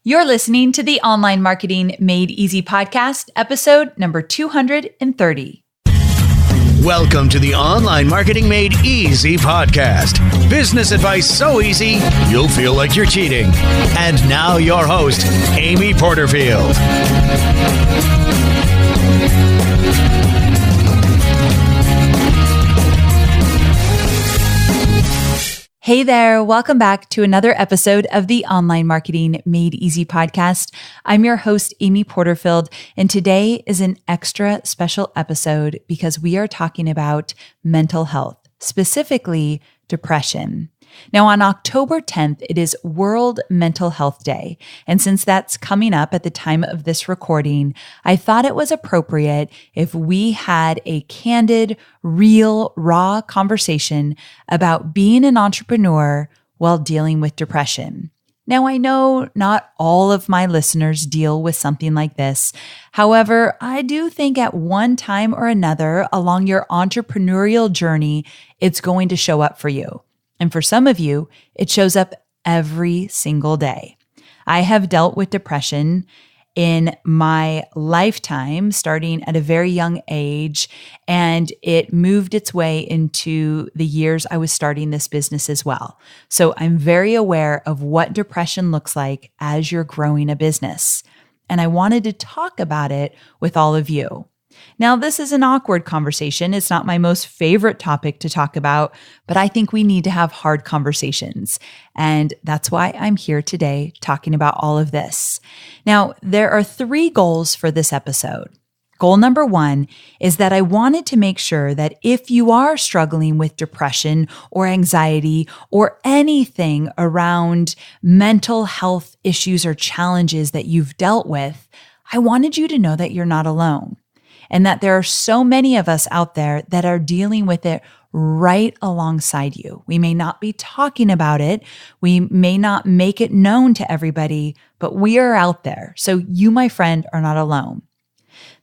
You're listening to the Online Marketing Made Easy podcast, episode number 230. Welcome to the Online Marketing Made Easy podcast. Business advice so easy, you'll feel like you're cheating. And now your host, Amy Porterfield. Hey there, welcome back to another episode of the Online Marketing Made Easy podcast. I'm your host, Amy Porterfield, and today is an extra special episode because we are talking about mental health, specifically depression. Now, on October 10th, it is World Mental Health Day. And since that's coming up at the time of this recording, I thought it was appropriate if we had a candid, real, raw conversation about being an entrepreneur while dealing with depression. Now, I know not all of my listeners deal with something like this. However, I do think at one time or another along your entrepreneurial journey, it's going to show up for you. And for some of you, it shows up every single day. I have dealt with depression in my lifetime, starting at a very young age, and it moved its way into the years I was starting this business as well. So I'm very aware of what depression looks like as you're growing a business. And I wanted to talk about it with all of you. Now, this is an awkward conversation. It's not my most favorite topic to talk about, but I think we need to have hard conversations. And that's why I'm here today talking about all of this. Now, there are 3 goals for this episode. Goal number 1 is that I wanted to make sure that if you are struggling with depression or anxiety or anything around mental health issues or challenges that you've dealt with, I wanted you to know that you're not alone. And that there are so many of us out there that are dealing with it right alongside you. We may not be talking about it. We may not make it known to everybody, but we are out there. So you, my friend, are not alone.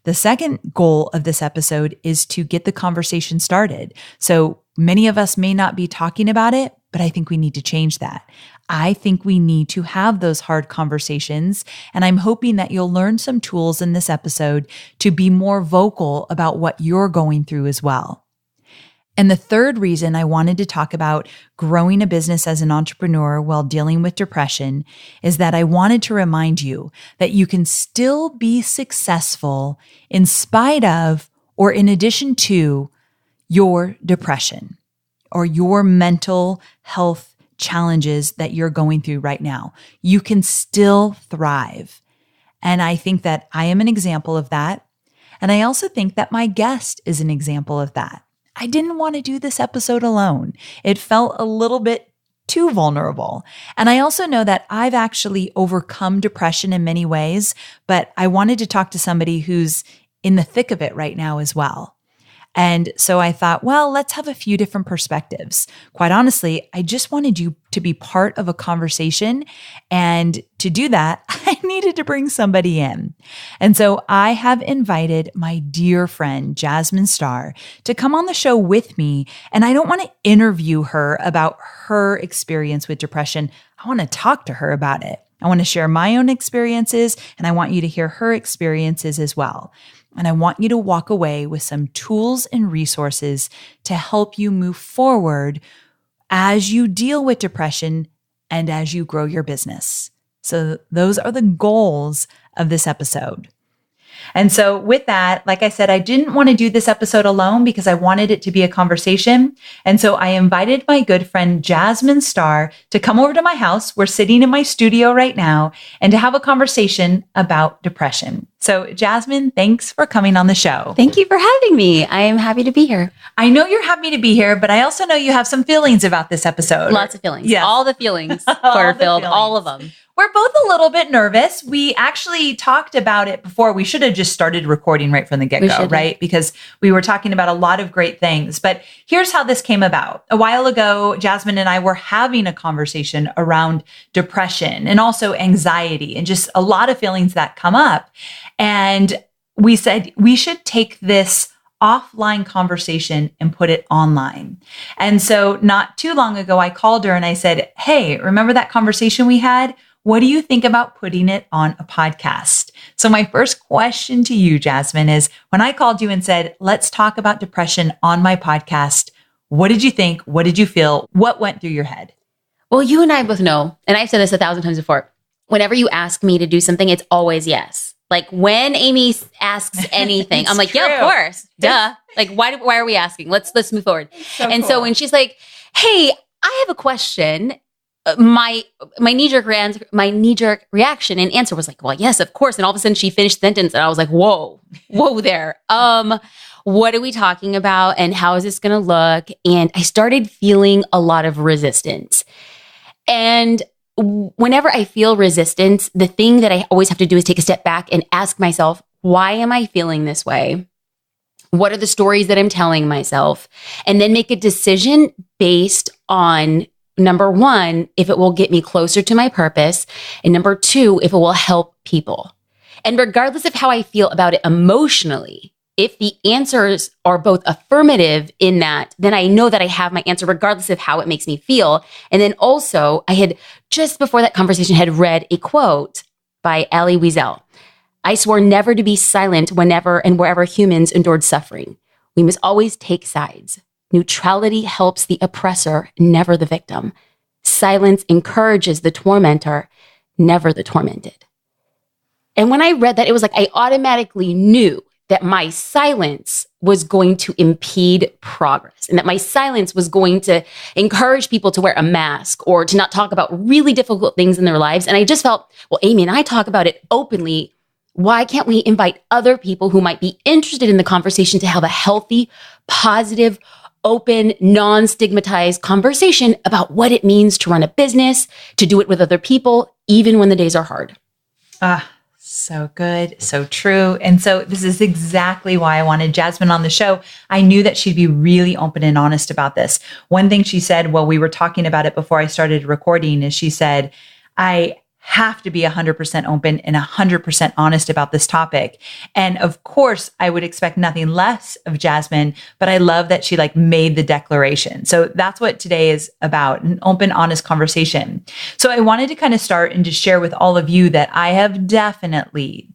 The second goal of this episode is to get the conversation started. So many of us may not be talking about it, but I think we need to change that. I think we need to have those hard conversations, and I'm hoping that you'll learn some tools in this episode to be more vocal about what you're going through as well. And the third reason I wanted to talk about growing a business as an entrepreneur while dealing with depression is that I wanted to remind you that you can still be successful in spite of or in addition to your depression or your mental health challenges that you're going through right now. You can still thrive. And I think that I am an example of that. And I also think that my guest is an example of that. I didn't want to do this episode alone. It felt a little bit too vulnerable. And I also know that I've actually overcome depression in many ways, but I wanted to talk to somebody who's in the thick of it right now as well. And so I thought, well, let's have a few different perspectives. Quite honestly, I just wanted you to be part of a conversation. And to do that, I needed to bring somebody in. And so I have invited my dear friend, Jasmine Starr, to come on the show with me. And I don't want to interview her about her experience with depression. I want to talk to her about it. I want to share my own experiences, and I want you to hear her experiences as well. And I want you to walk away with some tools and resources to help you move forward as you deal with depression and as you grow your business. So those are the goals of this episode. And so with that, like I said, I didn't want to do this episode alone because I wanted it to be a conversation. And so I invited my good friend, Jasmine Starr, to come over to my house. We're sitting in my studio right now and to have a conversation about depression. So Jasmine, thanks for coming on the show. Thank you for having me. I am happy to be here. I know you're happy to be here, but I also know you have some feelings about this episode. Lots of feelings. Yes. All the feelings, Porterfield, all of them. We're both a little bit nervous. We actually talked about it before. We should have just started recording right from the get-go, right? Because we were talking about a lot of great things. But here's how this came about. A while ago, Jasmine and I were having a conversation around depression and also anxiety and just a lot of feelings that come up. And we said we should take this offline conversation and put it online. And so not too long ago, I called her and I said, hey, remember that conversation we had? what do you think about putting it on a podcast? So my first question to you, Jasmine, is when I called you and said, let's talk about depression on my podcast, what did you think? What did you feel? What went through your head? Well, you and I both know, and I've said this 1,000 times before, whenever you ask me to do something, it's always yes. Like when Amy asks anything, I'm like, yeah, of course. Duh. Like, why are we asking? Let's move forward. So when she's like, hey, I have a question, my knee-jerk reaction and answer was like, well, yes, of course. And all of a sudden she finished the sentence and I was like, whoa there. What are we talking about? And how is this going to look? And I started feeling a lot of resistance. And whenever I feel resistance, the thing that I always have to do is take a step back and ask myself, why am I feeling this way? What are the stories that I'm telling myself? And then make a decision based on, number one, if it will get me closer to my purpose, and number two, if it will help people. And regardless of how I feel about it emotionally, if the answers are both affirmative in that, then I know that I have my answer regardless of how it makes me feel. And then also, I had just before that conversation had read a quote by Elie Wiesel. I swore never to be silent whenever and wherever humans endured suffering. We must always take sides. Neutrality helps the oppressor, never the victim. Silence encourages the tormentor, never the tormented. And when I read that, it was like I automatically knew that my silence was going to impede progress and that my silence was going to encourage people to wear a mask or to not talk about really difficult things in their lives. And I just felt, well, Amy and I talk about it openly. Why can't we invite other people who might be interested in the conversation to have a healthy, positive, open, non-stigmatized conversation about what it means to run a business, to do it with other people, even when the days are hard? So good. So true. And so this is exactly why I wanted Jasmine on the show. I knew that she'd be really open and honest about this. One thing she said while we were talking about it before I started recording is she said, I have to be 100% open and 100% honest about this topic. And of course, I would expect nothing less of Jasmine, but I love that she made the declaration. So that's what today is about, an open, honest conversation. So I wanted to kind of start and just share with all of you that I have definitely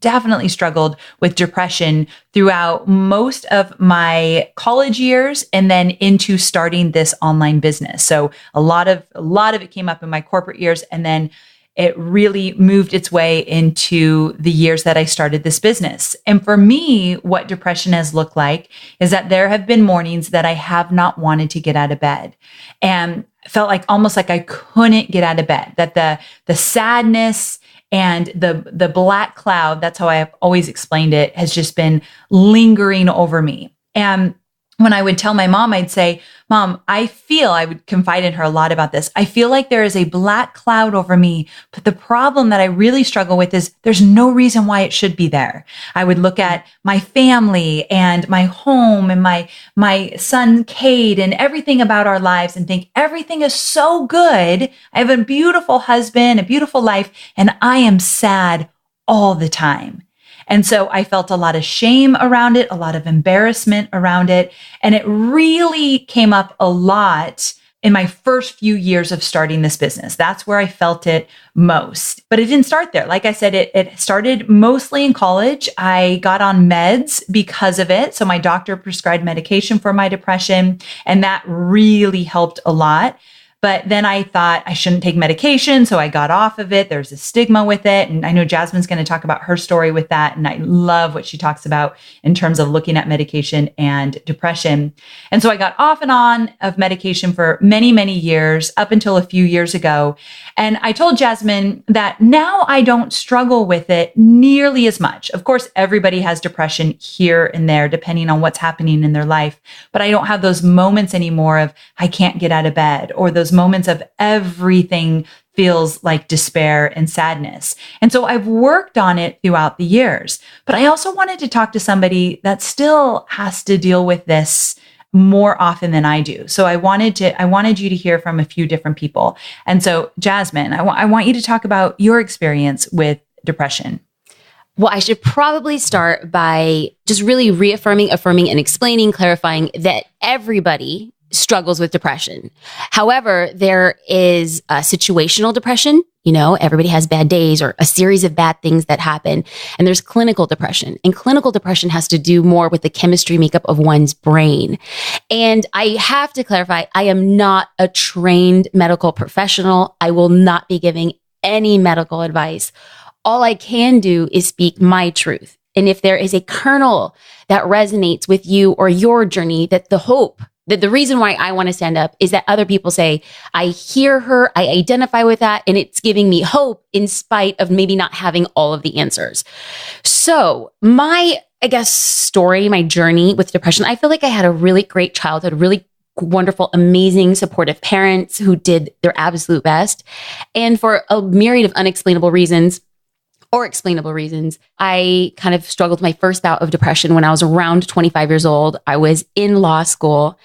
struggled with depression throughout most of my college years and then into starting this online business. So a lot of it came up in my corporate years, and then it really moved its way into the years that I started this business. And for me, what depression has looked like is that there have been mornings that I have not wanted to get out of bed and felt almost like I couldn't get out of bed, that the sadness and the black cloud, that's how I've always explained it, has just been lingering over me. And when I would tell my mom, I'd say, Mom, I would confide in her a lot about this. I feel like there is a black cloud over me, but the problem that I really struggle with is there's no reason why it should be there. I would look at my family and my home and my son, Cade, and everything about our lives and think everything is so good. I have a beautiful husband, a beautiful life, and I am sad all the time. And so I felt a lot of shame around it, a lot of embarrassment around it. And it really came up a lot in my first few years of starting this business. That's where I felt it most. But it didn't start there. Like I said, it started mostly in college. I got on meds because of it. So my doctor prescribed medication for my depression, and that really helped a lot. But then I thought I shouldn't take medication, so I got off of it. There's a stigma with it. And I know Jasmine's going to talk about her story with that. And I love what she talks about in terms of looking at medication and depression. And so I got off and on of medication for many, many years, up until a few years ago. And I told Jasmine that now I don't struggle with it nearly as much. Of course, everybody has depression here and there, depending on what's happening in their life. But I don't have those moments anymore of I can't get out of bed, or those moments of everything feels like despair and sadness. And so I've worked on it throughout the years, but I also wanted to talk to somebody that still has to deal with this more often than I do. So I wanted you to hear from a few different people. And so Jasmine, I want you to talk about your experience with depression. Well, I should probably start by just really affirming and explaining, clarifying that everybody struggles with depression. However, there is situational depression. Everybody has bad days or a series of bad things that happen. And there's clinical depression. And clinical depression has to do more with the chemistry makeup of one's brain. And I have to clarify, I am not a trained medical professional. I will not be giving any medical advice. All I can do is speak my truth. And if there is a kernel that resonates with you or your journey, that the reason why I want to stand up is that other people say, I hear her, I identify with that, and it's giving me hope in spite of maybe not having all of the answers. So my, story, my journey with depression, I feel like I had a really great childhood, really wonderful, amazing, supportive parents who did their absolute best. And for a myriad of unexplainable reasons, or explainable reasons, I kind of struggled with my first bout of depression when I was around 25 years old. I was in law school,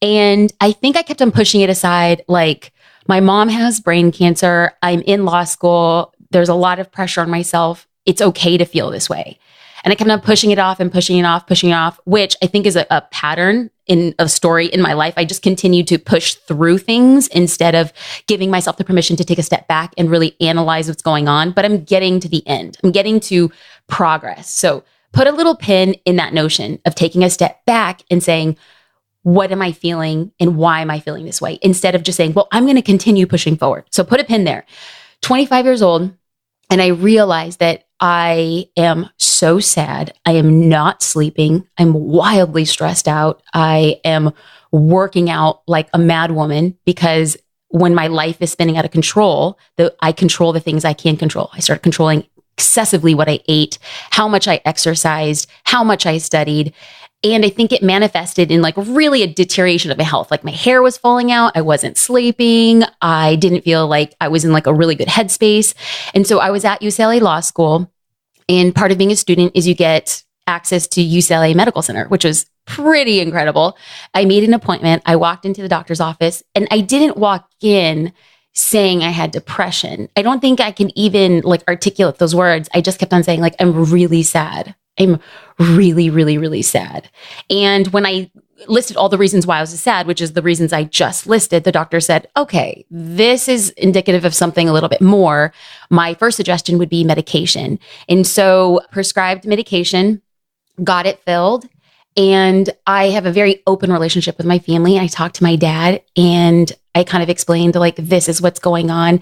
and I think I kept on pushing it aside. Like, my mom has brain cancer. I'm in law school. There's a lot of pressure on myself. It's okay to feel this way. And I kept on pushing it off and pushing it off, which I think is a pattern in a story in my life. I just continued to push through things instead of giving myself the permission to take a step back and really analyze what's going on. But I'm getting to the end. I'm getting to progress. So put a little pin in that notion of taking a step back and saying, what am I feeling and why am I feeling this way? Instead of just saying, well, I'm going to continue pushing forward. So put a pin there. 25 years old. And I realized that I am so sad. I am not sleeping. I'm wildly stressed out. I am working out like a mad woman because when my life is spinning out of control, I control the things I can control. I started controlling excessively what I ate, how much I exercised, how much I studied. And I think it manifested in like really a deterioration of my health. Like my hair was falling out. I wasn't sleeping. I didn't feel like I was in like a really good headspace. And so I was at UCLA Law School. And part of being a student is you get access to UCLA Medical Center, which was pretty incredible. I made an appointment. I walked into the doctor's office and I didn't walk in saying I had depression. I don't think I can even like articulate those words. I just kept on saying like, I'm really sad. I'm really, really, really sad. And when I listed all the reasons why I was sad, which is the reasons I just listed, the doctor said, okay, this is indicative of something a little bit more. My first suggestion would be medication. And so prescribed medication, got it filled. And I have a very open relationship with my family. I talked to my dad and I kind of explained like, this is what's going on.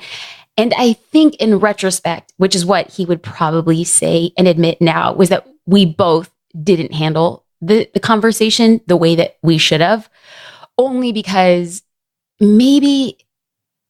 And I think in retrospect, which is what he would probably say and admit now, was that we both didn't handle the conversation the way that we should have, only because maybe,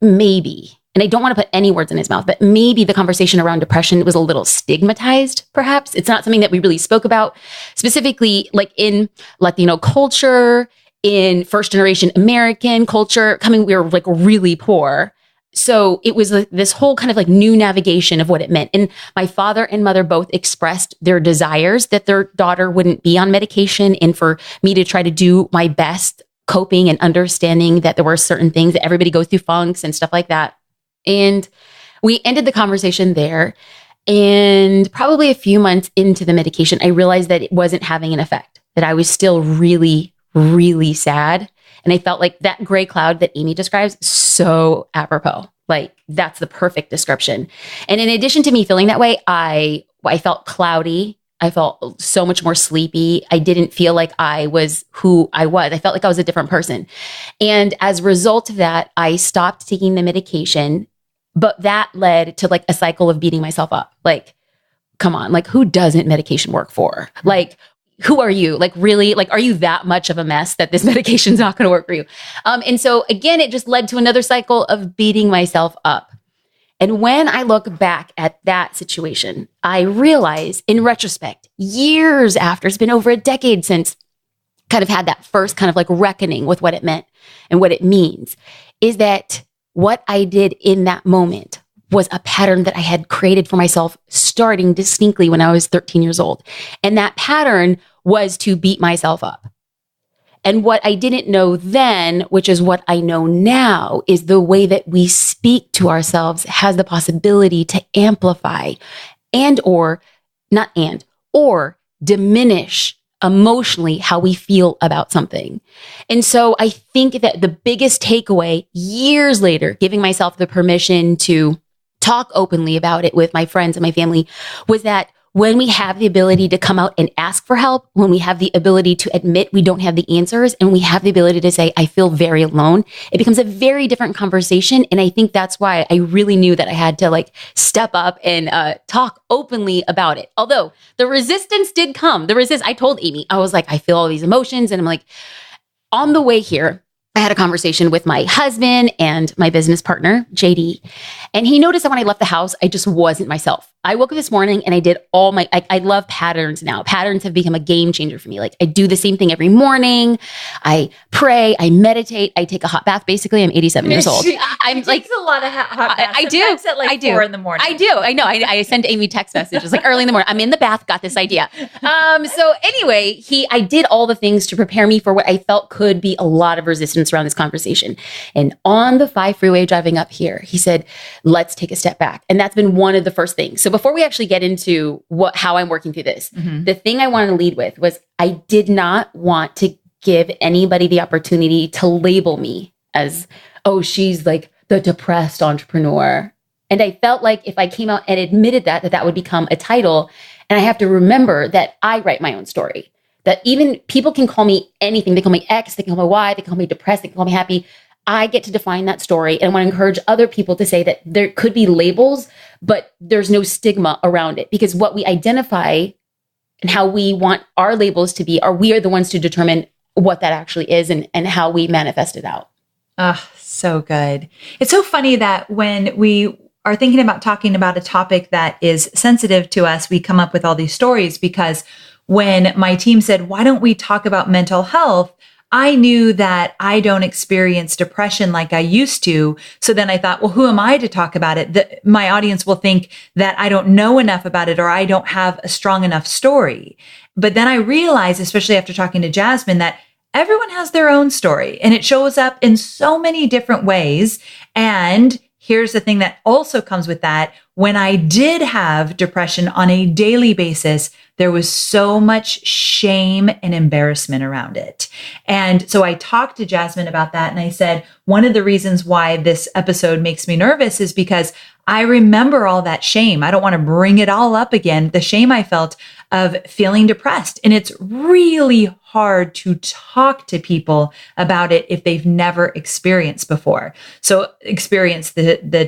and I don't want to put any words in his mouth, but maybe the conversation around depression was a little stigmatized, perhaps. It's not something that we really spoke about, specifically like in Latino culture, in first generation American culture, we were like really poor. So it was this whole kind of like new navigation of what it meant. And my father and mother both expressed their desires that their daughter wouldn't be on medication and for me to try to do my best coping and understanding that there were certain things that everybody goes through, funks and stuff like that. And we ended the conversation there. And probably a few months into the medication, I realized that it wasn't having an effect, that I was still really, really sad. And I felt like that gray cloud that Amy describes, so apropos. Like that's the perfect description. And in addition to me feeling that way, I felt cloudy. I felt so much more sleepy. I didn't feel like I was who I was. I felt like I was a different person. And as a result of that, I stopped taking the medication, but that led to like a cycle of beating myself up. Like, come on, like who doesn't medication work for? Like, who are you? Like, really? Like, are you that much of a mess that this medication's not going to work for you? And so again, it just led to another cycle of beating myself up. And when I look back at that situation, I realize in retrospect, years after, it's been over a decade since kind of had that first kind of like reckoning with what it meant and what it means, is that what I did in that moment was a pattern that I had created for myself starting distinctly when I was 13 years old. And that pattern was to beat myself up. And what I didn't know then, which is what I know now, is the way that we speak to ourselves has the possibility to amplify or diminish emotionally how we feel about something. And so I think that the biggest takeaway years later, giving myself the permission to talk openly about it with my friends and my family, was that when we have the ability to come out and ask for help, when we have the ability to admit we don't have the answers, and we have the ability to say, I feel very alone, it becomes a very different conversation. And I think that's why I really knew that I had to step up and talk openly about it. Although the resistance did come. I told Amy, I was like, I feel all these emotions. And I'm like, on the way here, I had a conversation with my husband and my business partner, JD, and he noticed that when I left the house, I just wasn't myself. I woke up this morning and I did I love patterns now. Patterns have become a game changer for me. I do the same thing every morning. I pray, I meditate, I take a hot bath. Basically, I'm 87 years old. I'm like, it's a lot of hot baths. I do. At 4 in the morning. I do. I know. I send Amy text messages early in the morning. I'm in the bath, got this idea. So anyway, I did all the things to prepare me for what I felt could be a lot of resistance around this conversation. And on the 5 freeway driving up here, he said, let's take a step back. And that's been one of the first things. So before we actually get into how I'm working through this, the thing I wanted to lead with was I did not want to give anybody the opportunity to label me as, oh, she's like the depressed entrepreneur. And I felt like if I came out and admitted that would become a title. And I have to remember that I write my own story. That even people can call me anything. They call me X, they can call me Y, they can call me depressed, they can call me happy. I get to define that story. And I want to encourage other people to say that there could be labels, but there's no stigma around it. Because what we identify and how we want our labels to be, we are the ones to determine what that actually is and how we manifest it out. Oh, so good. It's so funny that when we are thinking about talking about a topic that is sensitive to us, we come up with all these stories, because when my team said, why don't we talk about mental health? I knew that I don't experience depression like I used to. So then I thought, well, who am I to talk about it? My audience will think that I don't know enough about it, or I don't have a strong enough story. But then I realized, especially after talking to Jasmine, that everyone has their own story and it shows up in so many different ways. And here's the thing that also comes with that. When I did have depression on a daily basis, there was so much shame and embarrassment around it. And so I talked to Jasmine about that. And I said, one of the reasons why this episode makes me nervous is because I remember all that shame. I don't want to bring it all up again. The shame I felt of feeling depressed. And it's really hard to talk to people about it if they've never experienced the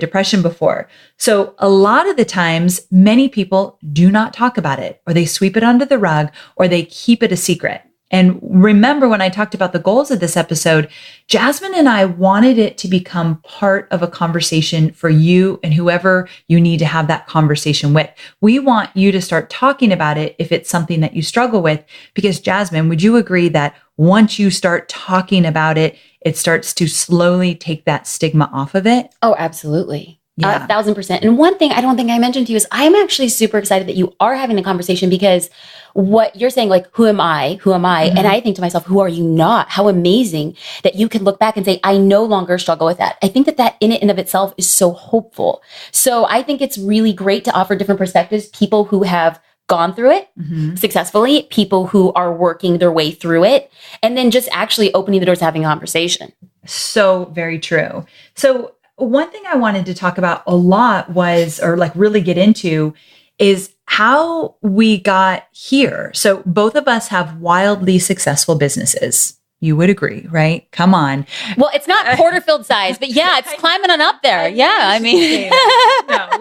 depression before. So a lot of the times, many people do not talk about it, or they sweep it under the rug, or they keep it a secret. And remember, when I talked about the goals of this episode, Jasmine and I wanted it to become part of a conversation for you and whoever you need to have that conversation with. We want you to start talking about it if it's something that you struggle with, because Jasmine, would you agree that once you start talking about it, it starts to slowly take that stigma off of it? Oh, absolutely. Yeah. 1,000%. And one thing I don't think I mentioned to you is I'm actually super excited that you are having the conversation, because what you're saying, who am I? Who am I? Mm-hmm. And I think to myself, who are you not? How amazing that you can look back and say, I no longer struggle with that. I think that in and of itself is so hopeful. So I think it's really great to offer different perspectives, people who have gone through it successfully, people who are working their way through it, and then just actually opening the doors to having a conversation. So very true. So one thing I wanted to talk about a lot was, or really get into, is how we got here. So both of us have wildly successul businesses. You would agree, right? Come on. Well, it's not Porterfield size, but yeah, it's climbing on up there. No, we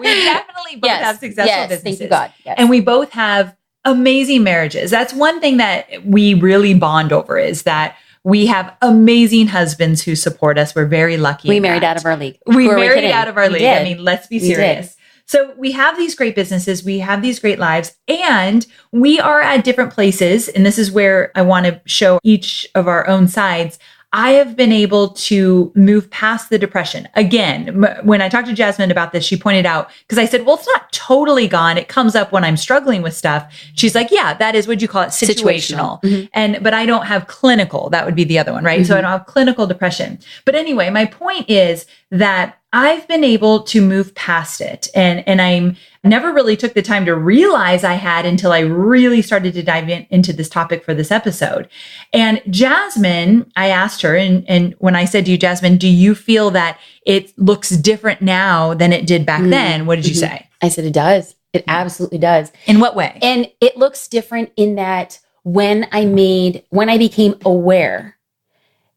definitely both have successful businesses. Thank you, God. Yes. And we both have amazing marriages. That's one thing that we really bond over, is that we have amazing husbands who support us. We're very lucky. We married out of our league. We married out of our league. I mean, let's be serious. So we have these great businesses, we have these great lives, and we are at different places. And this is where I want to show each of our own sides. I have been able to move past the depression. Again, when I talked to Jasmine about this, she pointed out, because I said, well, it's not totally gone. It comes up when I'm struggling with stuff. She's like, yeah, that is, what'd you call it? Situational. Mm-hmm. But I don't have clinical. That would be the other one, right? Mm-hmm. So I don't have clinical depression. But anyway, my point is that I've been able to move past it. And I'm never really took the time to realize I had until I really started to dive into this topic for this episode. And Jasmine, I asked her, and when I said to you, Jasmine, do you feel that it looks different now than it did back then? What did you say? I said, it does. It absolutely does. In what way? And it looks different in that when I became aware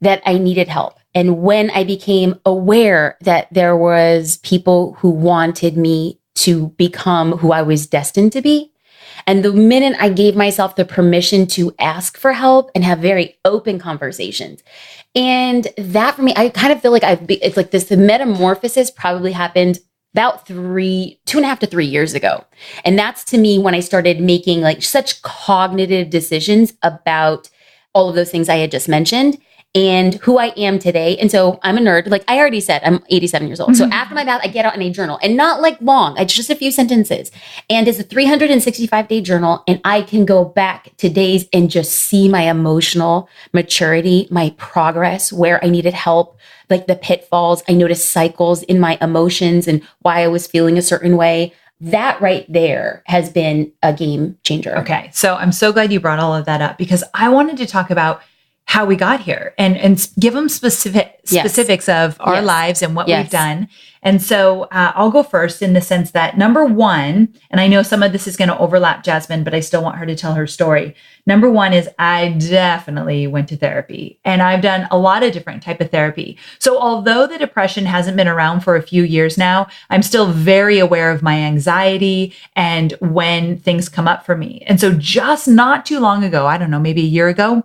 that I needed help, and when I became aware that there was people who wanted me to become who I was destined to be. And the minute I gave myself the permission to ask for help and have very open conversations. And that for me, I kind of feel like it's like the metamorphosis probably happened about 2.5 to 3 years ago. And that's to me when I started making like such cognitive decisions about all of those things I had just mentioned and who I am today. And so I'm a nerd. Like I already said, I'm 87 years old. So after my bath, I get out in a journal, and not like long. It's just a few sentences. And it's a 365-day journal. And I can go back to days and just see my emotional maturity, my progress, where I needed help, like the pitfalls. I noticed cycles in my emotions and why I was feeling a certain way. That right there has been a game changer. Okay. So I'm so glad you brought all of that up, because I wanted to talk about how we got here and give them specifics of our lives and what we've done. And so I'll go first in the sense that number one, and I know some of this is going to overlap Jasmine, but I still want her to tell her story. Number one is I definitely went to therapy, and I've done a lot of different type of therapy. So although the depression hasn't been around for a few years now, I'm still very aware of my anxiety and when things come up for me. And so just not too long ago, I don't know, maybe a year ago,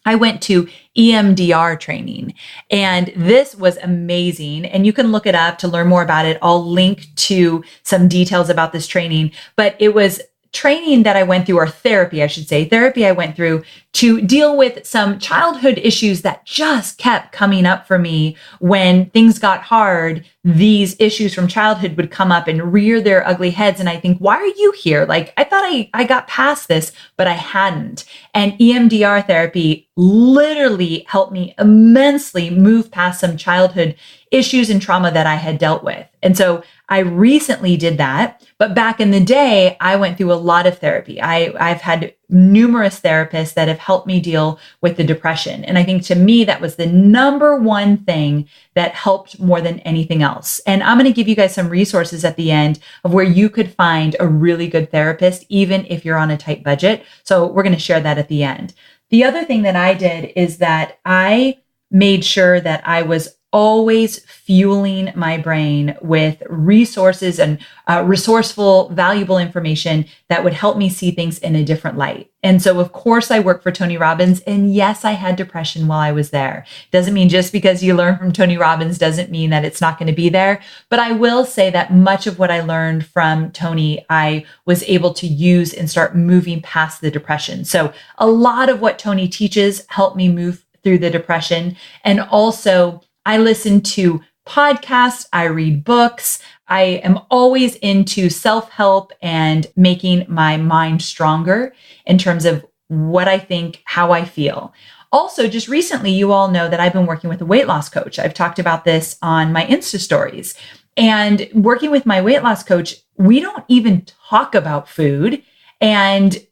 I went to EMDR training, and this was amazing. And you can look it up to learn more about it. I'll link to some details about this training, but it was training that I went through, or therapy, I should say, therapy I went through to deal with some childhood issues that just kept coming up for me. When things got hard, these issues from childhood would come up and rear their ugly heads. And I think, why are you here? Like, I thought I got past this, but I hadn't. And EMDR therapy literally helped me immensely move past some childhood issues and trauma that I had dealt with. And so I recently did that, but back in the day, I went through a lot of therapy. I've had numerous therapists that have helped me deal with the depression. And I think to me, that was the number one thing that helped more than anything else. And I'm going to give you guys some resources at the end of where you could find a really good therapist, even if you're on a tight budget. So we're going to share that at the end. The other thing that I did is that I made sure that I was always fueling my brain with resources and resourceful, valuable information that would help me see things in a different light. And so, of course, I work for Tony Robbins. And yes, I had depression while I was there. Doesn't mean just because you learn from Tony Robbins doesn't mean that it's not going to be there. But I will say that much of what I learned from Tony, I was able to use and start moving past the depression. So a lot of what Tony teaches helped me move through the depression. And also, I listen to podcasts, I read books. I am always into self-help and making my mind stronger in terms of what I think, how I feel. Also, just recently, you all know that I've been working with a weight loss coach. I've talked about this on my Insta stories. And working with my weight loss coach, we don't even talk about food, and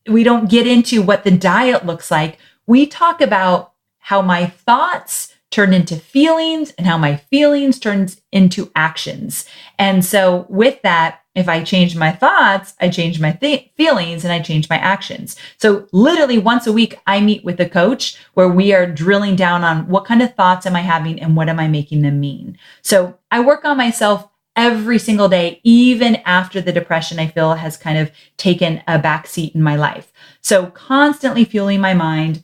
we don't get into what the diet looks like. We talk about how my thoughts turn into feelings and how my feelings turns into actions. And so with that, if I change my thoughts, I change my feelings and I change my actions. So literally once a week, I meet with a coach where we are drilling down on what kind of thoughts am I having and what am I making them mean. So I work on myself every single day, even after the depression I feel has kind of taken a back seat in my life. So constantly fueling my mind,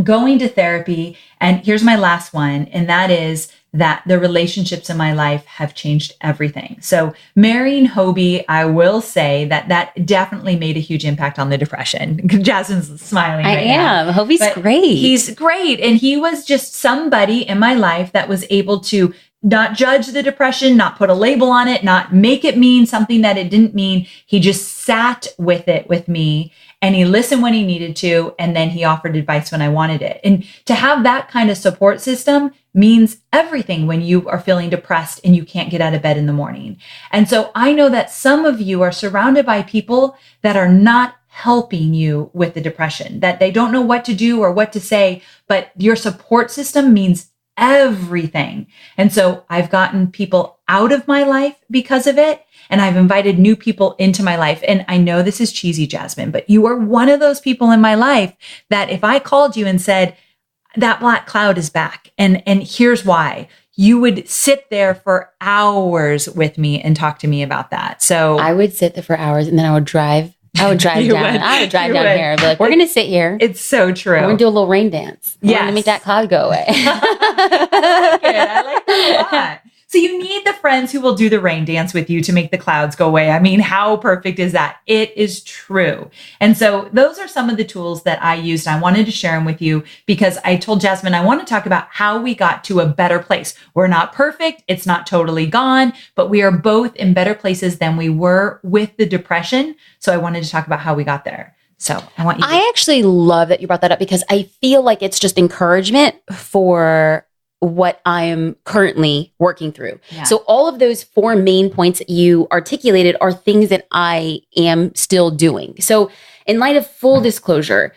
going to therapy. And here's my last one. And that is that the relationships in my life have changed everything. So marrying Hobie, I will say that definitely made a huge impact on the depression. Jasmine's smiling right now. Hobie's great. He's great. And he was just somebody in my life that was able to not judge the depression, not put a label on it, not make it mean something that it didn't mean. He just sat with it with me, and he listened when he needed to. And then he offered advice when I wanted it. And to have that kind of support system means everything when you are feeling depressed and you can't get out of bed in the morning. And so I know that some of you are surrounded by people that are not helping you with the depression, that they don't know what to do or what to say, but your support system means everything. And so I've gotten people out of my life because of it. And I've invited new people into my life. And I know this is cheesy, Jasmine, but you are one of those people in my life that if I called you and said, that black cloud is back, and here's why, you would sit there for hours with me and talk to me about that. So I would sit there for hours, and then I would drive down. I would drive down here and be like, we're going to sit here. It's so true. We're going to do a little rain dance. We're going to make that cloud go away. I like that a lot. So you need the friends who will do the rain dance with you to make the clouds go away. I mean, how perfect is that? It is true. And so those are some of the tools that I used. I wanted to share them with you because I told Jasmine, I want to talk about how we got to a better place. We're not perfect. It's not totally gone, but we are both in better places than we were with the depression. So I wanted to talk about how we got there. So I actually love that you brought that up because I feel like it's just encouragement for what I'm currently working through. Yeah. So all of those 4 main points that you articulated are things that I am still doing. So in light of full disclosure,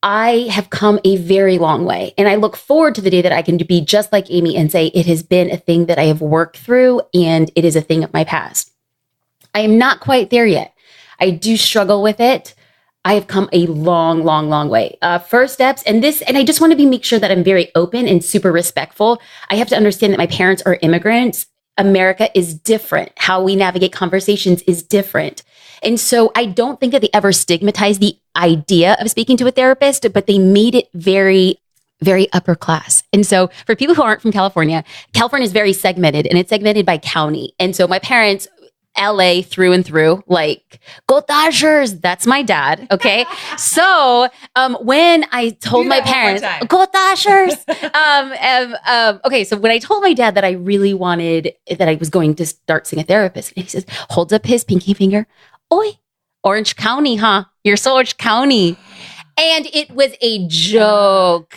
I have come a very long way, and I look forward to the day that I can be just like Amy and say it has been a thing that I have worked through and it is a thing of my past. I am not quite there yet. I do struggle with it. I have come a long, long, long way. First steps, and I just want to make sure that I'm very open and super respectful. I have to understand that my parents are immigrants. America is different. How we navigate conversations is different. And so I don't think that they ever stigmatized the idea of speaking to a therapist, but they made it very, very upper class. And so for people who aren't from California, California is very segmented, and it's segmented by county. And so my parents, LA through and through, like, go Dodgers. That's my dad. Okay. So, when I told my parents, go Dodgers. Okay. So when I told my dad that I really wanted, that I was going to start seeing a therapist, and he says, holds up his pinky finger. Oi, Orange County, huh? You're so Orange County. And it was a joke.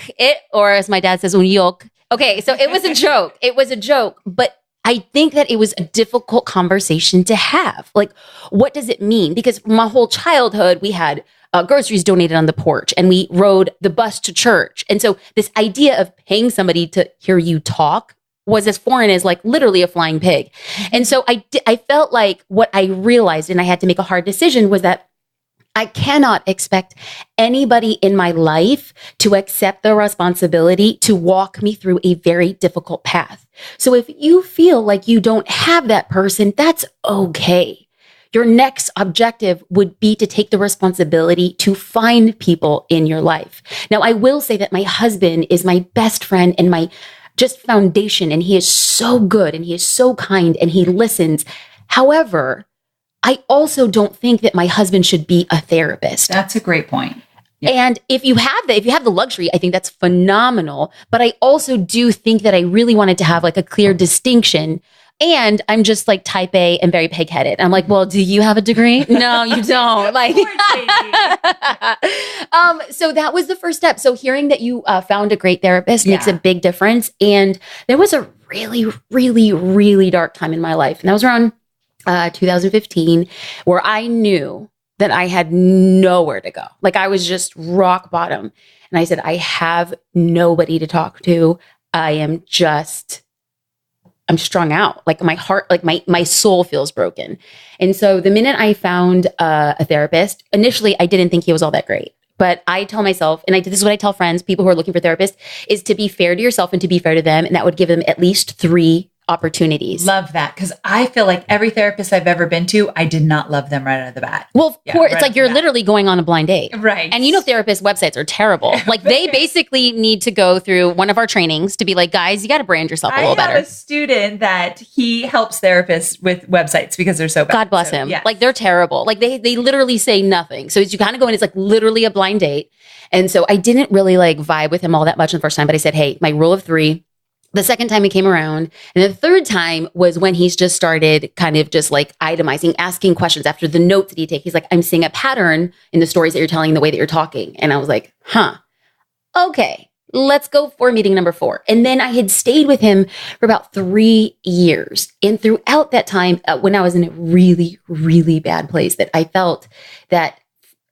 Or as my dad says, un yoke. Okay. So it was a joke. It was a joke, but I think that it was a difficult conversation to have. Like, what does it mean? Because my whole childhood, we had groceries donated on the porch, and we rode the bus to church. And so this idea of paying somebody to hear you talk was as foreign as like literally a flying pig. And so I felt like what I realized, and I had to make a hard decision, was that I cannot expect anybody in my life to accept the responsibility to walk me through a very difficult path. So if you feel like you don't have that person, that's okay. Your next objective would be to take the responsibility to find people in your life. Now, I will say that my husband is my best friend and my just foundation, and he is so good and he is so kind and he listens. However, I also don't think that my husband should be a therapist. That's a great point. Yeah. And if you have the luxury, I think that's phenomenal. But I also do think that I really wanted to have like a clear distinction. And I'm just like type A and very pig-headed. I'm like, well, do you have a degree? No, you don't. Like, so that was the first step. So hearing that you found a great therapist makes a big difference. And there was a really, really, really dark time in my life. And that was around 2015, where I knew that I had nowhere to go. Like, I was just rock bottom. And I said, I have nobody to talk to. I'm strung out. Like, my heart, like my soul feels broken. And so the minute I found a therapist, initially I didn't think he was all that great. But I tell myself, and this is what I tell friends, people who are looking for therapists, is to be fair to yourself and to be fair to them. And that would give them at least 3 opportunities. Love that. Because I feel like every therapist I've ever been to, I did not love them right out of the bat. Well, of course, it's like you're literally going on a blind date. Right. And therapist websites are terrible. Like, they basically need to go through one of our trainings to be like, guys, you got to brand yourself a little better. I have a student that he helps therapists with websites because they're so bad. God bless him. Yes. Like, they're terrible. Like, they literally say nothing. So you kind of go in, it's like literally a blind date. And so I didn't really like vibe with him all that much the first time, but I said, hey, my rule of 3, The second time he came around. And the third time was when he's just started kind of just like itemizing, asking questions after the notes that he take. He's like, I'm seeing a pattern in the stories that you're telling, the way that you're talking. And I was like, okay, let's go for meeting number 4. And then I had stayed with him for about 3 years. And throughout that time, when I was in a really, really bad place, that I felt that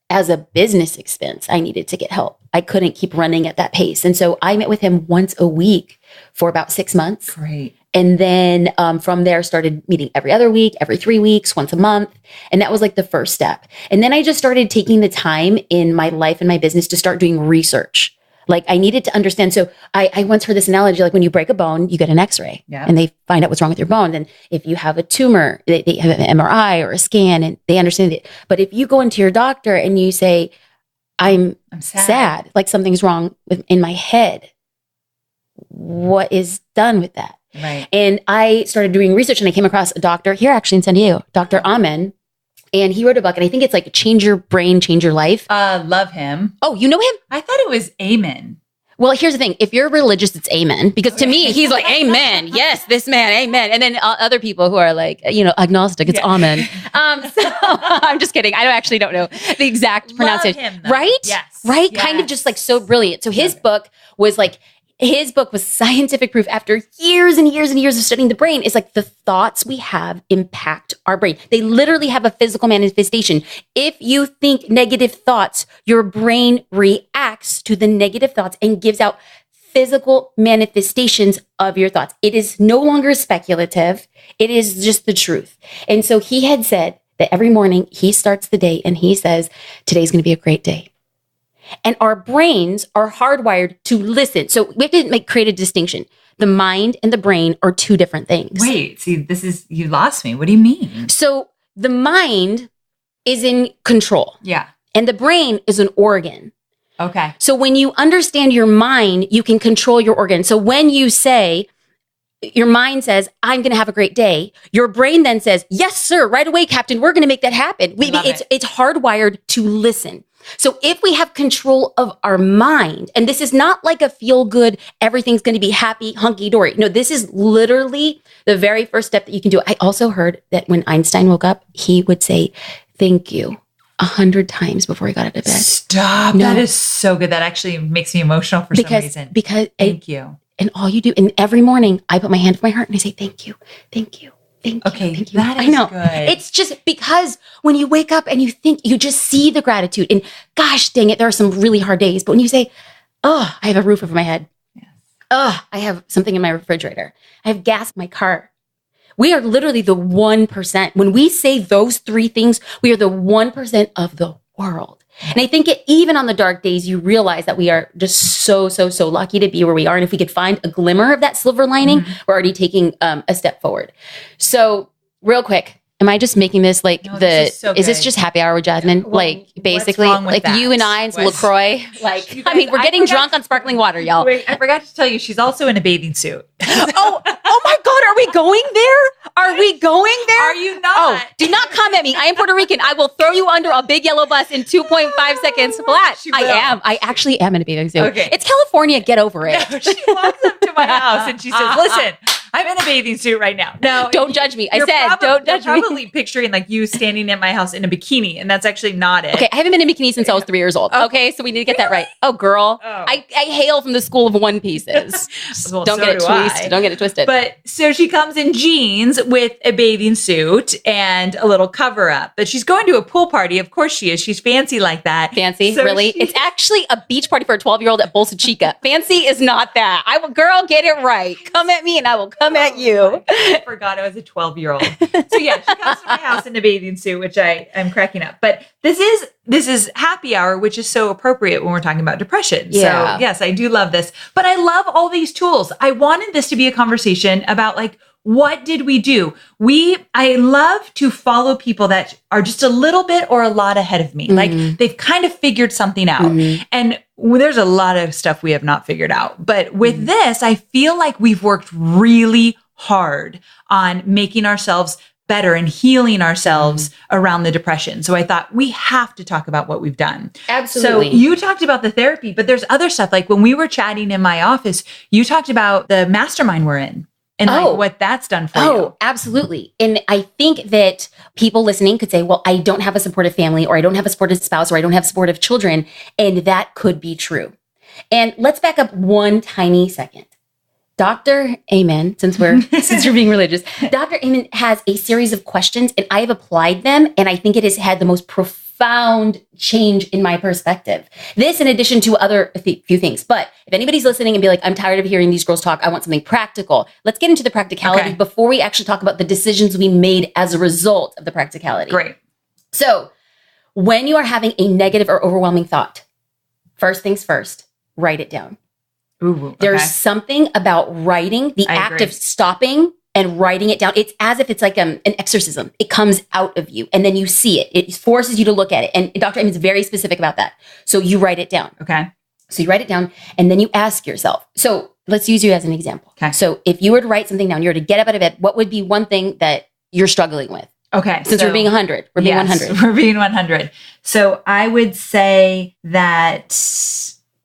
as a business expense, I needed to get help. I couldn't keep running at that pace. And so I met with him once a week for about 6 months. Great. And then from there, started meeting every other week, every 3 weeks, once a month. And that was like the first step. And then I just started taking the time in my life and my business to start doing research. Like I needed to understand. So I once heard this analogy, like when you break a bone, you get an x-ray and they find out what's wrong with your bone. And if you have a tumor, they have an MRI or a scan and they understand it. But if you go into your doctor and you say, I'm sad, like something's wrong in my head, what is done with that? Right. And I started doing research and I came across a doctor here actually in San Diego, Dr. Amen. And he wrote a book, and I think it's like Change Your Brain, Change Your Life. Love him. Oh, you know him? I thought it was Amen. Well, here's the thing. If you're religious, it's amen. Because to me, he's like, amen. Yes, this man, amen. And then other people who are like, agnostic, it's amen. So I'm just kidding. I actually don't know the exact pronunciation. Him, though. Right? Yes. Right? Yes. Kind of just like so brilliant. So his book was scientific proof after years and years and years of studying the brain. It's like the thoughts we have impact our brain. They literally have a physical manifestation. If you think negative thoughts, your brain reacts to the negative thoughts and gives out physical manifestations of your thoughts. It is no longer speculative. It is just the truth. And so he had said that every morning he starts the day and he says, today's going to be a great day. And our brains are hardwired to listen. So we have to create a distinction. The mind and the brain are two different things. Wait, see, you lost me. What do you mean? So the mind is in control. Yeah. And the brain is an organ. Okay. So when you understand your mind, you can control your organ. So when you say, your mind says, I'm going to have a great day. Your brain then says, yes, sir, right away, Captain, we're going to make that happen. It's hardwired to listen. So if we have control of our mind, and this is not like a feel good, everything's going to be happy, hunky dory. No, this is literally the very first step that you can do. I also heard that when Einstein woke up, he would say, thank you 100 times before he got out of bed. Stop. No. That is so good. That actually makes me emotional for some reason. Because thank you. And all you do, and every morning I put my hand to my heart and I say, thank you, thank you. Thank you. Okay, thank you. that is I know. good. It's just because when you wake up and you think, you just see the gratitude. And gosh, dang it, there are some really hard days. But when you say, oh, I have a roof over my head. Yes. Oh, I have something in my refrigerator. I have gas in my car. We are literally the 1%. When we say those 3 things, we are the 1% of the world. And I think even on the dark days, you realize that we are just so lucky to be where we are. And if we could find a glimmer of that silver lining, we're already taking a step forward. So real quick, am I just making this like is this just happy hour with Jasmine? Well, like basically like that? you and I and some LaCroix. Like, guys, I mean, we're getting drunk on sparkling water, y'all. Wait, I forgot to tell you, she's also in a bathing suit. Oh my God, are we going there? Are we going there? Are you not? Oh, do not come at me. I am Puerto Rican. I will throw you under a big yellow bus in 2.5 seconds flat. I am. I actually am in a bathing suit. Okay. It's California. Get over it. No, she walks up to my house and she says, listen, I'm in a bathing suit right now. No, don't judge me. I said, don't judge me. You're probably picturing like you standing at my house in a bikini, and that's actually not it. Okay, I haven't been in a bikini since I was 3 years old. Okay, so we need to get that right. Oh, girl. Oh. I hail from the school of one pieces. Well, don't get it twisted. Don't get it twisted. But so she comes in jeans with a bathing suit and a little cover up. But she's going to a pool party. Of course she is. She's fancy like that. Fancy? So really? It's actually a beach party for a 12-year-old at Bolsa Chica. Fancy is not that. Girl, get it right. Come at me and I will come at you. I forgot I was a 12-year-old. So yeah, she comes to my house in a bathing suit, which I'm cracking up. But this is happy hour, which is so appropriate when we're talking about depression. Yeah. So yes, I do love this. But I love all these tools. I wanted this to be a conversation about like, what did we do? I love to follow people that are just a little bit or a lot ahead of me. Mm-hmm. Like they've kind of figured something out. Mm-hmm. And there's a lot of stuff we have not figured out. But with this, I feel like we've worked really hard on making ourselves better and healing ourselves around the depression. So I thought we have to talk about what we've done. Absolutely. So you talked about the therapy, but there's other stuff. Like when we were chatting in my office, you talked about the mastermind we're in and like what that's done for you. Oh, absolutely. And I think that people listening could say, well, I don't have a supportive family, or I don't have a supportive spouse, or I don't have supportive children. And that could be true. And let's back up one tiny second. Dr. Amen, since we're being religious, Dr. Amen has a series of questions, and I have applied them, and I think it has had the most profound change in my perspective. This, in addition to other few things. But if anybody's listening and be like, I'm tired of hearing these girls talk, I want something practical. Let's get into the practicality before we actually talk about the decisions we made as a result of the practicality. Great. So when you are having a negative or overwhelming thought, first things first, write it down. Ooh, There's something about writing, the act of stopping and writing it down. It's as if it's like an exorcism. It comes out of you and then you see it. It forces you to look at it. And Dr. Amy is very specific about that. So you write it down. Okay. So you write it down and then you ask yourself. So let's use you as an example. Okay. So if you were to write something down, you were to get up out of bed, what would be one thing that you're struggling with? Okay. Since we're being 100. We're being 100. We're being 100. So I would say that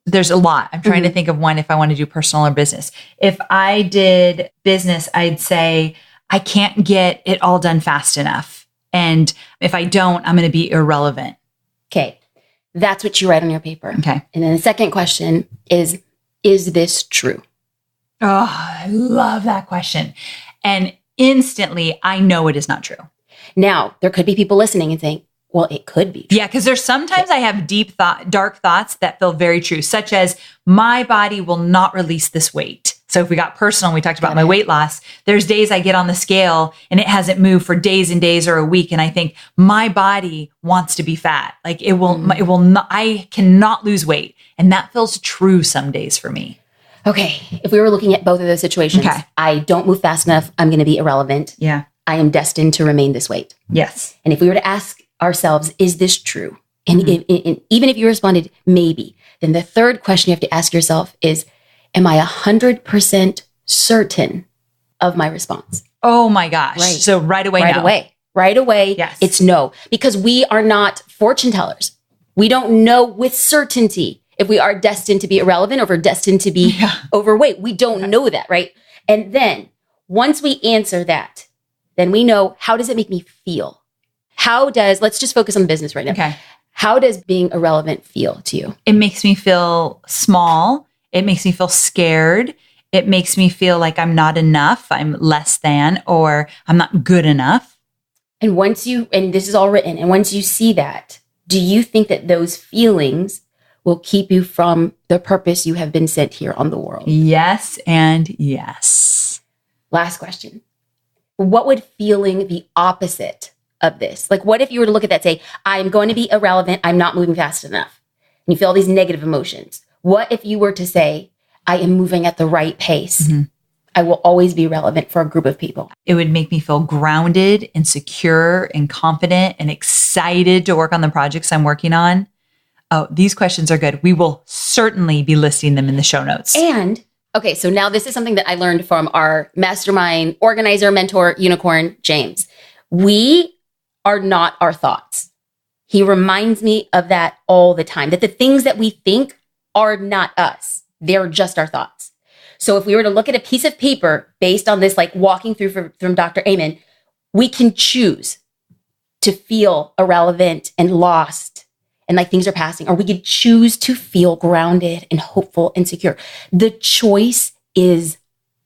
there's a lot. I'm trying to think of one if I want to do personal or business. If I did business, I'd say I can't get it all done fast enough. And if I don't, I'm going to be irrelevant. Okay. That's what you write on your paper. Okay. And then the second question is this true? Oh, I love that question. And instantly, I know it is not true. Now, there could be people listening and saying, well, it could be true. Yeah, because there's sometimes I have dark thoughts that feel very true, such as my body will not release this weight. So if we got personal, we talked about my weight loss. There's days I get on the scale and it hasn't moved for days and days or a week. And I think my body wants to be fat. Like it will not, I cannot lose weight. And that feels true some days for me. Okay. If we were looking at both of those situations, I don't move fast enough. I'm going to be irrelevant. Yeah. I am destined to remain this weight. Yes. And if we were to ask ourselves, is this true? And even if you responded, maybe, then the third question you have to ask yourself is, am I 100% certain of my response? Oh my gosh. Right. So right away, Right away, yes. It's no. Because we are not fortune tellers. We don't know with certainty if we are destined to be irrelevant or if we're destined to be overweight. We don't know that, right? And then once we answer that, then we know, how does it make me feel? Let's just focus on business right now. Okay. How does being irrelevant feel to you? It makes me feel small. It makes me feel scared. It makes me feel like I'm not enough. I'm less than, or I'm not good enough. And and this is all written, and once you see that, do you think that those feelings will keep you from the purpose you have been sent here on the world? Yes and yes. Last question. What would feeling the opposite of this? Like, what if you were to look at that, say, I'm going to be irrelevant, I'm not moving fast enough, and you feel all these negative emotions? What if you were to say, I am moving at the right pace? Mm-hmm. I will always be relevant for a group of people. It would make me feel grounded and secure and confident and excited to work on the projects I'm working on. Oh, these questions are good. We will certainly be listing them in the show notes. And okay, so now this is something that I learned from our mastermind organizer, mentor, unicorn, James. We are not our thoughts. He reminds me of that all the time, that the things that we think are not us. They're just our thoughts. So if we were to look at a piece of paper based on this, like walking through from Dr. Amen, we can choose to feel irrelevant and lost and like things are passing, or we could choose to feel grounded and hopeful and secure. The choice is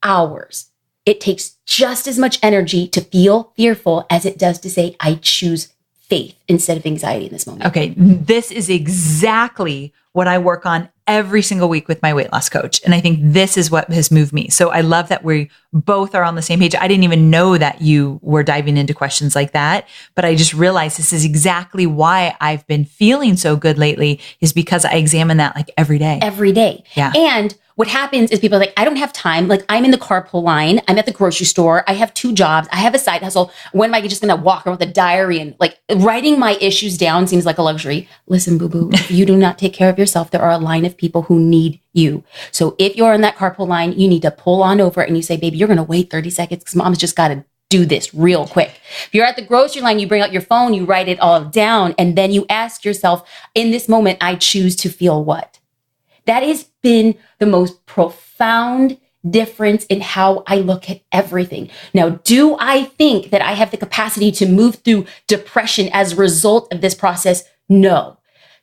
ours. It takes just as much energy to feel fearful as it does to say, I choose faith instead of anxiety in this moment. Okay, this is exactly what I work on every single week with my weight loss coach. And I think this is what has moved me. So I love that we both are on the same page. I didn't even know that you were diving into questions like that, but I just realized this is exactly why I've been feeling so good lately, is because I examine that like every day. Every day. Yeah. And what happens is people are like, I don't have time. Like, I'm in the carpool line. I'm at the grocery store. I have 2 jobs. I have a side hustle. When am I just going to walk around with a diary? And like, writing my issues down seems like a luxury. Listen, boo-boo, if you do not take care of yourself, there are a line of people who need you. So if you're in that carpool line, you need to pull on over and you say, baby, you're going to wait 30 seconds because mom's just got to do this real quick. If you're at the grocery line, you bring out your phone, you write it all down, and then you ask yourself, in this moment, I choose to feel what? That has been the most profound difference in how I look at everything. Now, do I think that I have the capacity to move through depression as a result of this process? No.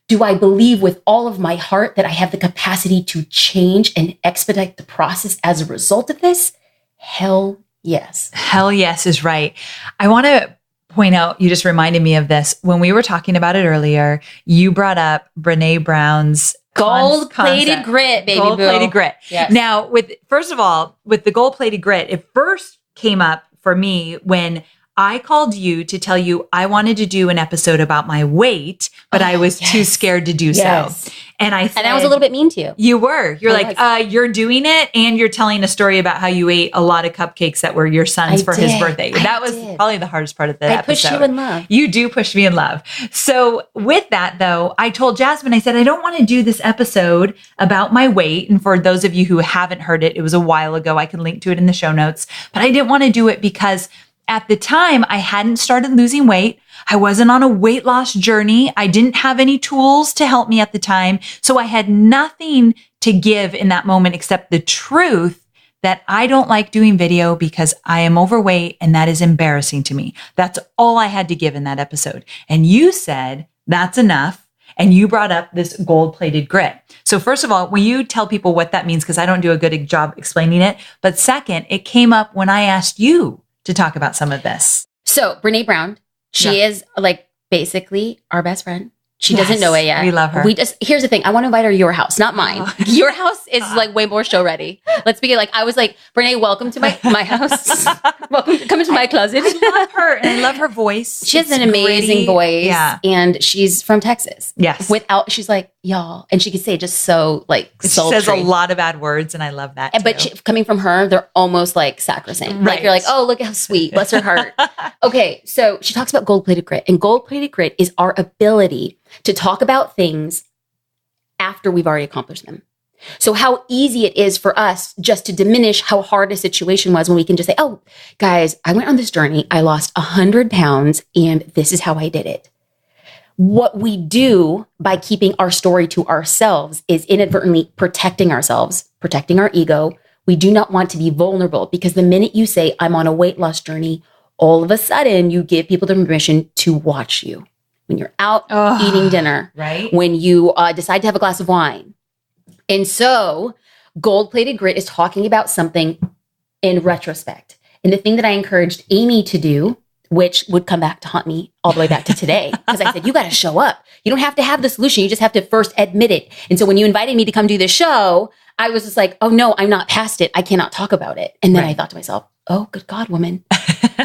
Do I believe with all of my heart that I have the capacity to change and expedite the process as a result of this? Hell yes. Hell yes is right. I want to point out, you just reminded me of this. When we were talking about it earlier, you brought up Brene Brown's gold-plated grit, baby. Gold-plated grit. Yes. Now, first of all, with the gold-plated grit, it first came up for me when I called you to tell you I wanted to do an episode about my weight, but I was too scared to do so. And I said, and I was a little bit mean to you. You were. You're you're doing it, and you're telling a story about how you ate a lot of cupcakes that were your son's for his birthday. That was probably the hardest part of the episode. I pushed you in love. You do push me in love. So with that, though, I told Jasmine, I said, I don't want to do this episode about my weight. And for those of you who haven't heard it, it was a while ago. I can link to it in the show notes. But I didn't want to do it because at the time, I hadn't started losing weight. I wasn't on a weight loss journey. I didn't have any tools to help me at the time. So I had nothing to give in that moment except the truth that I don't like doing video because I am overweight and that is embarrassing to me. That's all I had to give in that episode. And you said, that's enough. And you brought up this gold-plated grit. So first of all, will you tell people what that means? Because I don't do a good job explaining it. But second, it came up when I asked you to talk about some of this. So Brene Brown, she is like basically our best friend. She doesn't know it yet. We love her. Here's the thing. I want to invite her to your house, not mine. Your house is like way more show ready. Let's begin. Like I was like, Brene, welcome to my house. Come into my closet. I love her and I love her voice. She has an amazing voice. Yeah. And she's from Texas. Yes. She's like, y'all. And she could say just so like sultry. She says a lot of bad words and I love that too. But coming from her, they're almost like sacrosanct. Right. Like you're like, oh, look how sweet. Bless her heart. Okay. So she talks about gold-plated grit. And gold-plated grit is our ability to talk about things after we've already accomplished them. So how easy it is for us just to diminish how hard a situation was when we can just say, oh, guys, I went on this journey. I lost 100 pounds and this is how I did it. What we do by keeping our story to ourselves is inadvertently protecting ourselves, protecting our ego. We do not want to be vulnerable because the minute you say, I'm on a weight loss journey, all of a sudden you give people the permission to watch you. When you're out eating dinner, right? When you decide to have a glass of wine. And so gold-plated grit is talking about something in retrospect. And the thing that I encouraged Amy to do, which would come back to haunt me all the way back to today, because I said, you got to show up. You don't have to have the solution. You just have to first admit it. And so when you invited me to come do this show, I was just like, oh no, I'm not past it. I cannot talk about it. And then I thought to myself, oh, good God, woman.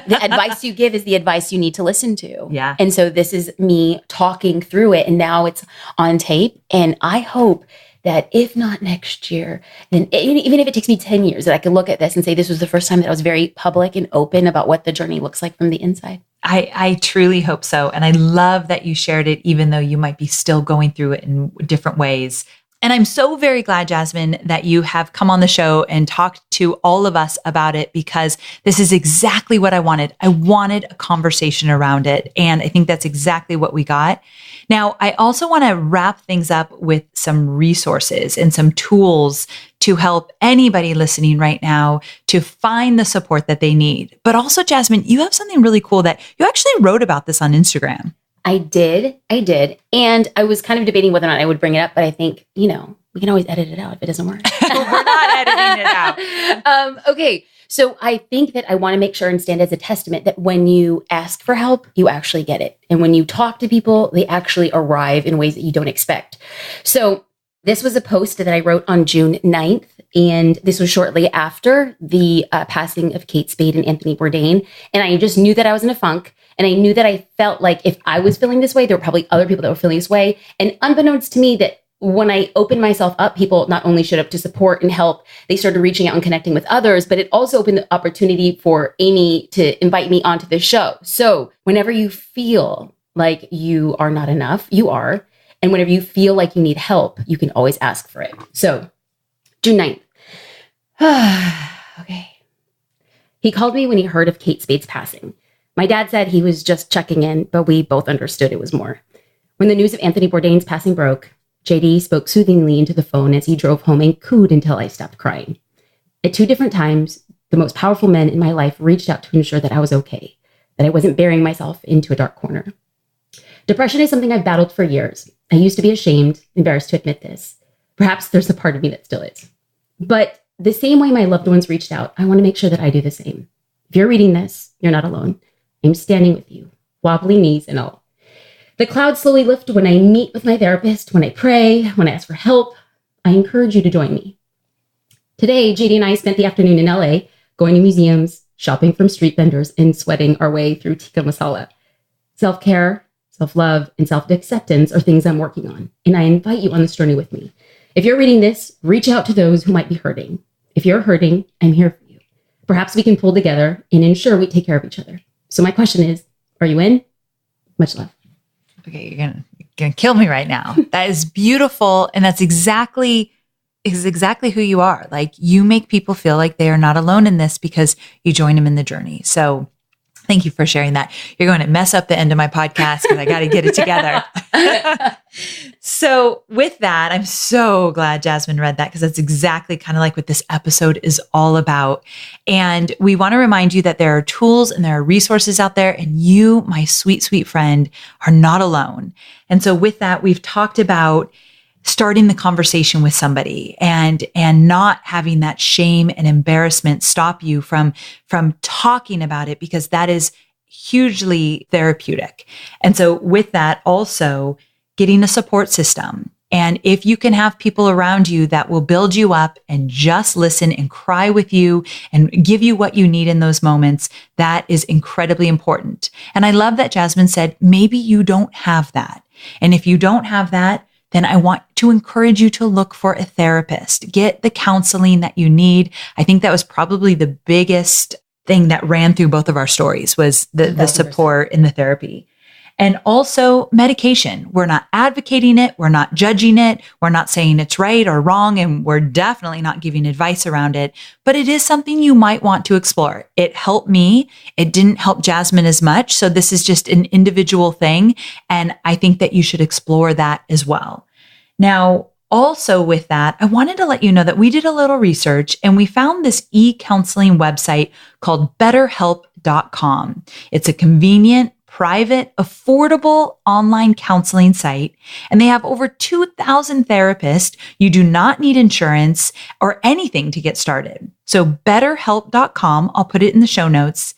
The advice you give is the advice you need to listen to. Yeah. And so this is me talking through it. And now it's on tape. And I hope that if not next year, then even if it takes me 10 years, that I can look at this and say, this was the first time that I was very public and open about what the journey looks like from the inside. I truly hope so. And I love that you shared it, even though you might be still going through it in different ways. And I'm so very glad, Jasmine, that you have come on the show and talked to all of us about it, because this is exactly what I wanted. I wanted a conversation around it. And I think that's exactly what we got. Now, I also want to wrap things up with some resources and some tools to help anybody listening right now to find the support that they need. But also, Jasmine, you have something really cool that you actually wrote about this on Instagram. I did. And I was kind of debating whether or not I would bring it up, but I think, we can always edit it out if it doesn't work. We're not editing it out. Okay. So I think that I want to make sure and stand as a testament that when you ask for help, you actually get it. And when you talk to people, they actually arrive in ways that you don't expect. So this was a post that I wrote on June 9th. And this was shortly after the passing of Kate Spade and Anthony Bourdain. And I just knew that I was in a funk. And I knew that I felt like if I was feeling this way, there were probably other people that were feeling this way. And unbeknownst to me, that when I opened myself up, people not only showed up to support and help, they started reaching out and connecting with others, but it also opened the opportunity for Amy to invite me onto the show. So whenever you feel like you are not enough, you are. And whenever you feel like you need help, you can always ask for it. So June 9th. Okay. He called me when he heard of Kate Spade's passing. My dad said he was just checking in, but we both understood it was more. When the news of Anthony Bourdain's passing broke, JD spoke soothingly into the phone as he drove home and cooed until I stopped crying. At 2 different times, the most powerful men in my life reached out to ensure that I was okay, that I wasn't burying myself into a dark corner. Depression is something I've battled for years. I used to be ashamed, embarrassed to admit this. Perhaps there's a part of me that still is. But the same way my loved ones reached out, I want to make sure that I do the same. If you're reading this, you're not alone. I'm standing with you, wobbly knees and all. The clouds slowly lift when I meet with my therapist, when I pray, when I ask for help. I encourage you to join me. Today, JD and I spent the afternoon in LA, going to museums, shopping from street vendors, and sweating our way through tikka masala. Self-care, self-love, and self-acceptance are things I'm working on, and I invite you on this journey with me. If you're reading this, reach out to those who might be hurting. If you're hurting, I'm here for you. Perhaps we can pull together and ensure we take care of each other. So my question is, are you in? Much love. Okay, you're gonna kill me right now. That is beautiful, and that's exactly who you are. Like, you make people feel like they are not alone in this because you join them in the journey. So thank you for sharing that. You're going to mess up the end of my podcast because I got to get it together. So with that, I'm so glad Jasmine read that, because that's exactly kind of like what this episode is all about. And we want to remind you that there are tools and there are resources out there, and you, my sweet, sweet friend, are not alone. And so with that, we've talked about starting the conversation with somebody and not having that shame and embarrassment stop you from talking about it, because that is hugely therapeutic. And so with that, also getting a support system. And if you can have people around you that will build you up and just listen and cry with you and give you what you need in those moments, that is incredibly important. And I love that Jasmine said, maybe you don't have that. And if you don't have that, then I want to encourage you to look for a therapist. Get the counseling that you need. I think that was probably the biggest thing that ran through both of our stories, was the support and the therapy. And also medication. We're not advocating it. We're not judging it. We're not saying it's right or wrong. And we're definitely not giving advice around it. But it is something you might want to explore. It helped me. It didn't help Jasmine as much. So this is just an individual thing. And I think that you should explore that as well. Now, also with that, I wanted to let you know that we did a little research and we found this e-counseling website called BetterHelp.com. It's a convenient, private, affordable online counseling site, and they have over 2,000 therapists. You do not need insurance or anything to get started. So BetterHelp.com, I'll put it in the show notes.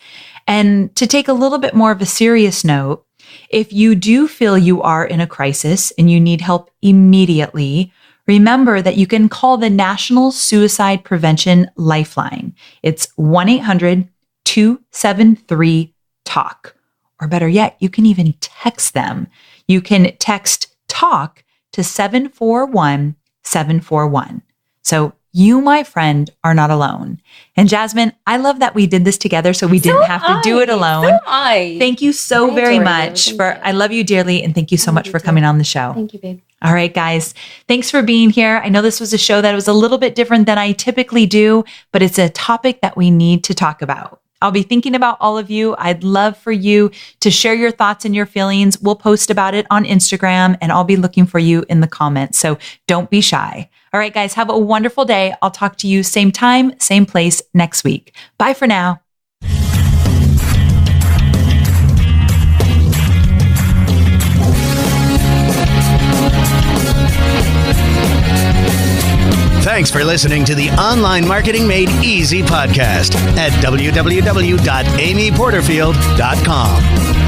And to take a little bit more of a serious note, if you do feel you are in a crisis and you need help immediately, remember that you can call the National Suicide Prevention Lifeline. It's 1-800-273-TALK. Or better yet, you can even text them. You can text TALK to 741-741. So you, my friend, are not alone. And Jasmine, I love that we did this together so we didn't have to do it alone. Thank you so very much I love you dearly, and thank you so much for coming on the show. Thank you, babe. All right, guys. Thanks for being here. I know this was a show that was a little bit different than I typically do, but it's a topic that we need to talk about. I'll be thinking about all of you. I'd love for you to share your thoughts and your feelings. We'll post about it on Instagram, and I'll be looking for you in the comments. So don't be shy. All right, guys, have a wonderful day. I'll talk to you same time, same place next week. Bye for now. Thanks for listening to the Online Marketing Made Easy podcast at www.amyporterfield.com.